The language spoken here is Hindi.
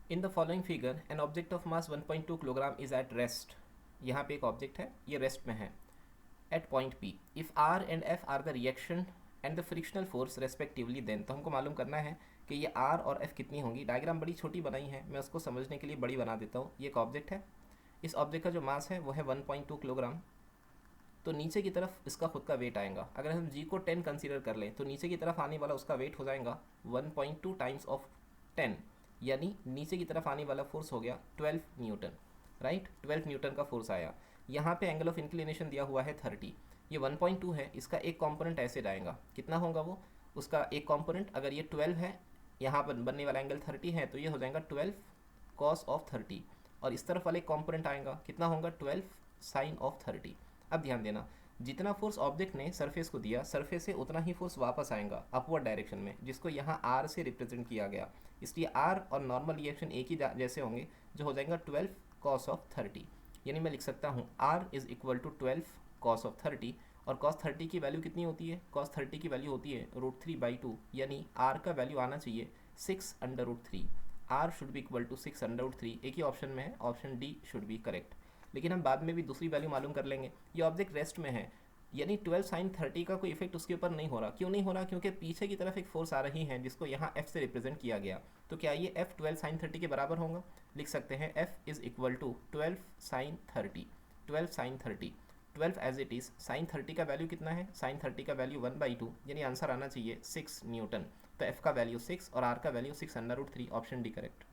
In the following figure an object of mass 1.2 kilogram is at rest. यहाँ पे एक ऑब्जेक्ट है, ये रेस्ट में है at point P. If R and F are the reaction and the frictional force respectively, then तो हमको मालूम करना है कि ये आर और एफ कितनी होंगी। डायग्राम बड़ी छोटी बनाई है, मैं उसको समझने के लिए बड़ी बना देता हूँ। ये एक ऑब्जेक्ट है, इस ऑब्जेक्ट का जो मास है वो है 1.2 किलोग्राम। तो नीचे की तरफ इसका खुद का वेट आएगा। अगर हम जी को 10 कंसीडर कर लें तो नीचे की तरफ आने वाला उसका वेट हो जाएगा 1.2 टाइम्स ऑफ 10, यानी नीचे की तरफ आने वाला फोर्स हो गया 12 न्यूटन। राइट, 12 न्यूटन का फोर्स आया। यहाँ पे एंगल ऑफ इंक्लिनेशन दिया हुआ है 30। ये 1.2 है, इसका एक कंपोनेंट ऐसे जाएगा, कितना होगा वो, उसका एक कंपोनेंट अगर ये 12 है, यहाँ पर बनने वाला एंगल 30 है, तो ये हो जाएगा 12 कॉस ऑफ 30। और इस तरफ वाले कंपोनेंट आएगा, कितना होगा 12 साइन ऑफ 30। अब ध्यान देना, जितना फोर्स ऑब्जेक्ट ने सरफेस को दिया, सरफेस से उतना ही फोर्स वापस आएगा अपवर्ड डायरेक्शन में, जिसको यहाँ आर से रिप्रेजेंट किया गया। इसलिए आर और नॉर्मल रिएक्शन एक ही जैसे होंगे, जो हो जाएगा 12 कॉस ऑफ 30। यानी मैं लिख सकता हूँ R is equal to 12 cos of 30। और कॉस 30 की वैल्यू कितनी होती है, कॉस 30 की वैल्यू होती है √3/2, यानी आर का वैल्यू आना चाहिए 6√3। R should be equal to 6√3। एक ही ऑप्शन में है, option D should be correct. लेकिन हम बाद में भी दूसरी वैल्यू मालूम कर लेंगे। ये ऑब्जेक्ट रेस्ट में है, यानी 12 साइन 30 का कोई इफेक्ट उसके ऊपर नहीं हो रहा। क्यों नहीं हो रहा, क्योंकि पीछे की तरफ एक फोर्स आ रही है जिसको यहाँ एफ से रिप्रेजेंट किया गया। तो क्या ये एफ 12 साइन 30 के बराबर होगा, लिख सकते हैं F is equal to 12 sine 30। 12 sine 30, 12 as it is. Sine 30 का वैल्यू कितना है, साइन 30 का वैल्यू 1/2, यानी आंसर आना चाहिए 6 न्यूटन। तो एफ का वैल्यू 6 और आर का वैल्यू 6√3, ऑप्शन डी करेक्ट।